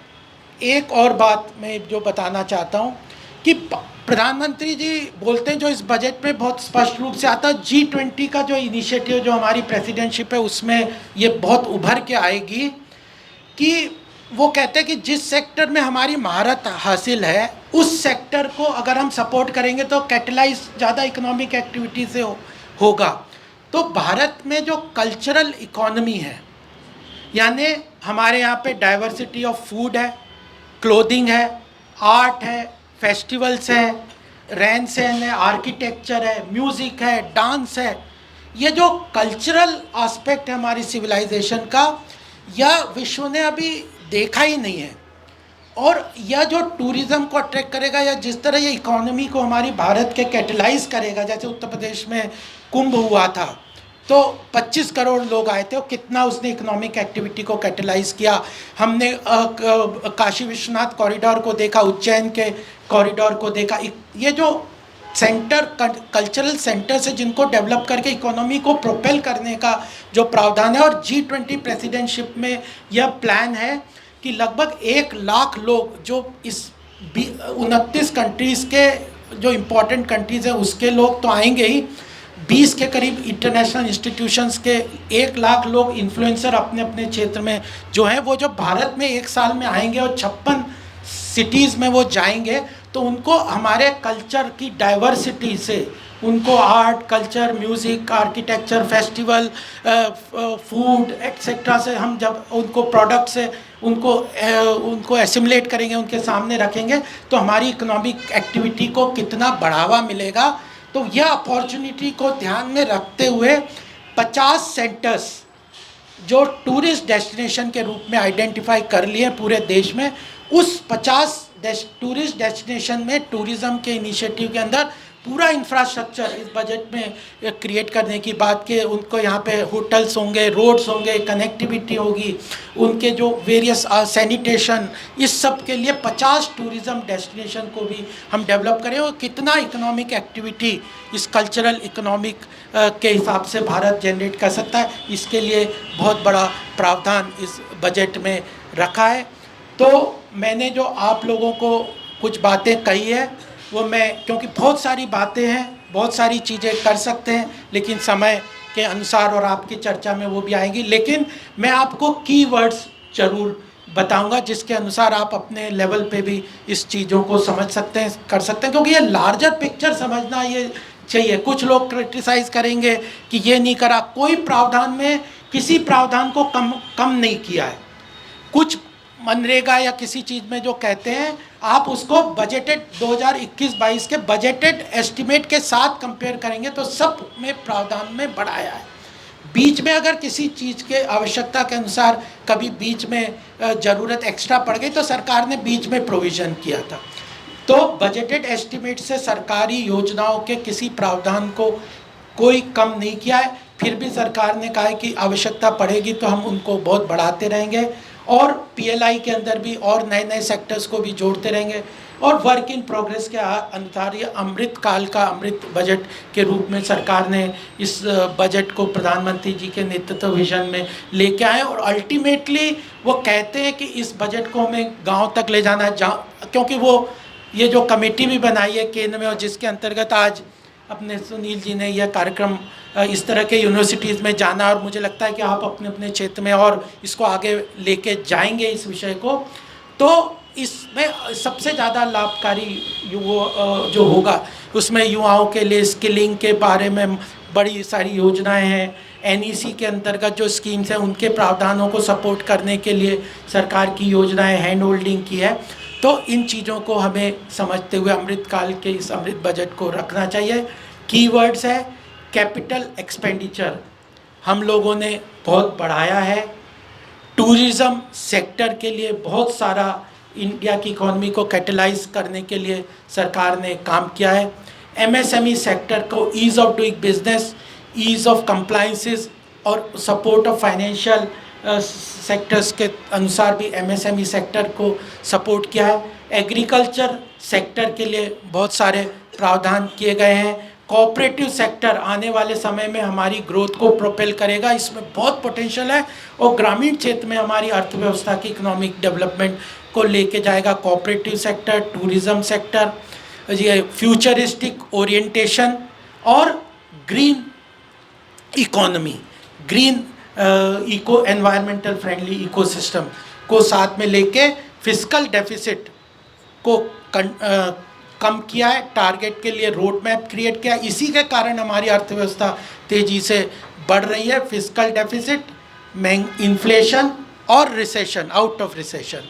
एक और बात मैं जो बताना चाहता हूँ कि प्रधानमंत्री जी बोलते हैं, जो इस बजट में बहुत स्पष्ट रूप से आता है, G20 का जो इनिशिएटिव, जो हमारी प्रेसिडेंटशिप है, उसमें ये बहुत उभर के आएगी कि वो कहते हैं कि जिस सेक्टर में हमारी महारत हासिल है, उस सेक्टर को अगर हम सपोर्ट करेंगे तो कैटलाइज ज़्यादा इकोनॉमिक एक्टिविटी से होगा। तो भारत में जो कल्चरल इकोनॉमी है, यानी हमारे यहाँ पे डाइवर्सिटी ऑफ फूड है, क्लोथिंग है, आर्ट है, फेस्टिवल्स है, रहन सहन है, आर्किटेक्चर है, म्यूज़िक है, डांस है, ये जो कल्चरल एस्पेक्ट है हमारी सिविलाइजेशन का, यह विश्व ने अभी देखा ही नहीं है। और यह जो टूरिज़्म को अट्रैक्ट करेगा, या जिस तरह ये इकोनॉमी को हमारी भारत के कैटलाइज करेगा, जैसे उत्तर प्रदेश में कुंभ हुआ था तो 25 करोड़ लोग आए थे, और कितना उसने इकोनॉमिक एक्टिविटी को कैटलाइज किया। हमने काशी विश्वनाथ कॉरिडोर को देखा, उज्जैन के कॉरिडोर को देखा। ये जो सेंटर, कल्चरल सेंटर से जिनको डेवलप करके इकोनॉमी को प्रोपेल करने का जो प्रावधान है, और G20 प्रेसिडेंटशिप में यह प्लान है कि लगभग 1 लाख लोग, जो इस 29 कंट्रीज़ के जो इम्पोर्टेंट कंट्रीज़ हैं उसके लोग तो आएंगे ही, 20 के करीब इंटरनेशनल इंस्टीट्यूशंस के 1 लाख लोग, इन्फ्लुएंसर अपने अपने क्षेत्र में जो हैं, वो जो भारत में 1 साल में आएंगे और 56 सिटीज़ में वो जाएंगे तो उनको हमारे कल्चर की डाइवर्सिटी से, उनको art, culture, music, architecture, festival, food etcetera से हम जब उनको प्रोडक्ट से उनको एसिमुलेट करेंगे, उनके सामने रखेंगे, तो हमारी इकोनॉमिक एक्टिविटी को कितना बढ़ावा मिलेगा। तो यह अपॉर्चुनिटी को ध्यान में रखते हुए 50 सेंटर्स जो टूरिस्ट डेस्टिनेशन के रूप में आइडेंटिफाई कर लिए पूरे देश में, उस 50 टूरिस्ट डेस्टिनेशन में टूरिज़्म के इनिशिएटिव के अंदर पूरा इंफ्रास्ट्रक्चर इस बजट में क्रिएट करने की बात की। उनको यहाँ पे होटल्स होंगे, रोड्स होंगे, कनेक्टिविटी होगी, उनके जो वेरियस सैनिटेशन, इस सब के लिए 50 टूरिज़्म डेस्टिनेशन को भी हम डेवलप करें। और कितना इकोनॉमिक एक्टिविटी इस कल्चरल इकोनॉमिक के हिसाब से भारत जनरेट कर सकता है, इसके लिए बहुत बड़ा प्रावधान इस बजट में रखा है। तो मैंने जो आप लोगों को कुछ बातें कही है वो मैं, क्योंकि बहुत सारी बातें हैं, बहुत सारी चीज़ें कर सकते हैं, लेकिन समय के अनुसार और आपकी चर्चा में वो भी आएंगी, लेकिन मैं आपको कीवर्ड्स जरूर बताऊंगा जिसके अनुसार आप अपने लेवल पे भी इस चीज़ों को समझ सकते हैं, कर सकते हैं, क्योंकि ये लार्जर पिक्चर समझना ये चाहिए। कुछ लोग क्रिटिसाइज़ करेंगे कि ये नहीं करा, कोई प्रावधान में किसी प्रावधान को कम नहीं किया है। कुछ मनरेगा या किसी चीज़ में जो कहते हैं, आप उसको बजटेड 2021-22 के बजटेड एस्टिमेट के साथ कंपेयर करेंगे तो सब में प्रावधान में बढ़ाया है। बीच में अगर किसी चीज़ के आवश्यकता के अनुसार कभी बीच में ज़रूरत एक्स्ट्रा पड़ गई तो सरकार ने बीच में प्रोविज़न किया था। तो बजटेड एस्टिमेट से सरकारी योजनाओं के किसी प्रावधान को कोई कम नहीं किया है। फिर भी सरकार ने कहा है कि आवश्यकता पड़ेगी तो हम उनको बहुत बढ़ाते रहेंगे, और पीएलआई के अंदर भी और नए नए सेक्टर्स को भी जोड़ते रहेंगे। और वर्क इन प्रोग्रेस के अनुसार ये अमृत काल का अमृत बजट के रूप में सरकार ने इस बजट को प्रधानमंत्री जी के नेतृत्व विजन में लेके आए। और अल्टीमेटली वो कहते हैं कि इस बजट को हमें गांव तक ले जाना है, क्योंकि वो ये जो कमेटी भी बनाई है केंद्र में, और जिसके अंतर्गत आज अपने सुनील जी ने यह कार्यक्रम इस तरह के यूनिवर्सिटीज़ में जाना, और मुझे लगता है कि आप अपने अपने क्षेत्र में और इसको आगे लेके जाएंगे इस विषय को, तो इसमें सबसे ज़्यादा लाभकारी जो होगा उसमें युवाओं के लिए स्किलिंग के बारे में बड़ी सारी योजनाएं हैं। एनईसी के अंतर्गत जो स्कीम्स हैं उनके प्रावधानों को सपोर्ट करने के लिए सरकार की योजनाएं हैंड होल्डिंग की है। तो इन चीज़ों को हमें समझते हुए अमृतकाल के इस अमृत बजट को रखना चाहिए। कीवर्ड्स है कैपिटल एक्सपेंडिचर, हम लोगों ने बहुत बढ़ाया है। टूरिज़्म सेक्टर के लिए बहुत सारा इंडिया की इकोनॉमी को कैटलाइज करने के लिए सरकार ने काम किया है। एमएसएमई सेक्टर को ease of doing business, ease of compliances और सपोर्ट ऑफ फाइनेंशियल सेक्टर्स के अनुसार भी एमएसएमई सेक्टर को सपोर्ट किया है। एग्रीकल्चर सेक्टर के लिए बहुत सारे प्रावधान किए गए हैं। कोऑपरेटिव सेक्टर आने वाले समय में हमारी ग्रोथ को प्रोपेल करेगा, इसमें बहुत पोटेंशियल है, और ग्रामीण क्षेत्र में हमारी अर्थव्यवस्था की इकोनॉमिक डेवलपमेंट को लेके जाएगा। कोऑपरेटिव सेक्टर, टूरिज़्म सेक्टर, ये फ्यूचरिस्टिक ओरिएंटेशन और green economy, green eco environmental friendly ecosystem को साथ में लेके फिस्कल डेफिसिट को कम किया है, टारगेट के लिए रोड मैप क्रिएट किया। इसी के कारण हमारी अर्थव्यवस्था तेज़ी से बढ़ रही है। फिस्कल डेफिसिट, इन्फ्लेशन और रिसेशन, आउट ऑफ रिसेशन,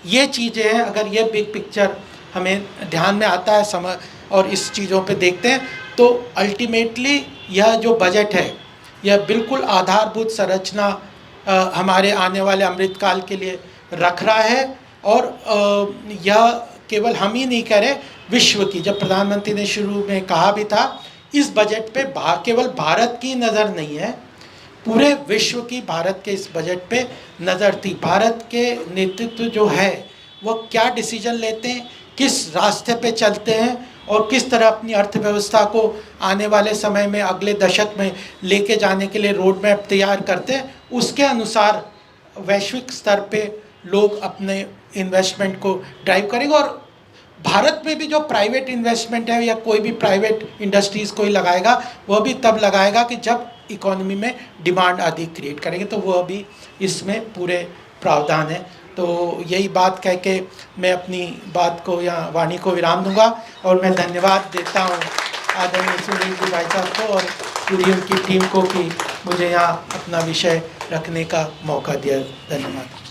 ये चीज़ें हैं। अगर ये बिग पिक्चर हमें ध्यान में आता है समय और इस चीज़ों पे देखते हैं तो अल्टीमेटली यह जो बजट है यह बिल्कुल आधारभूत संरचना हमारे आने वाले अमृतकाल के लिए रख रहा है। और यह केवल हम ही नहीं कह रहे, विश्व की, जब प्रधानमंत्री ने शुरू में कहा भी था, इस बजट पे केवल भारत की नज़र नहीं है, पूरे विश्व की भारत के इस बजट पे नज़र थी। भारत के नेतृत्व जो है वो क्या डिसीजन लेते हैं, किस रास्ते पे चलते हैं और किस तरह अपनी अर्थव्यवस्था को आने वाले समय में अगले दशक में लेके जाने के लिए रोड मैप तैयार करते हैं, उसके अनुसार वैश्विक स्तर पे लोग अपने इन्वेस्टमेंट को ड्राइव करेंगे। और भारत में भी जो प्राइवेट इन्वेस्टमेंट है या कोई भी प्राइवेट इंडस्ट्रीज़ कोई लगाएगा, वह भी तब लगाएगा कि जब इकोनॉमी में डिमांड अधिक क्रिएट करेंगे, तो वह भी इसमें पूरे प्रावधान है। तो यही बात कह के मैं अपनी बात को या वाणी को विराम दूंगा और मैं धन्यवाद देता हूँ आदरणीय सुनील जी भाई साहब को और पूरी उनकी टीम को कि मुझे यहाँ अपना विषय रखने का मौका दिया। धन्यवाद।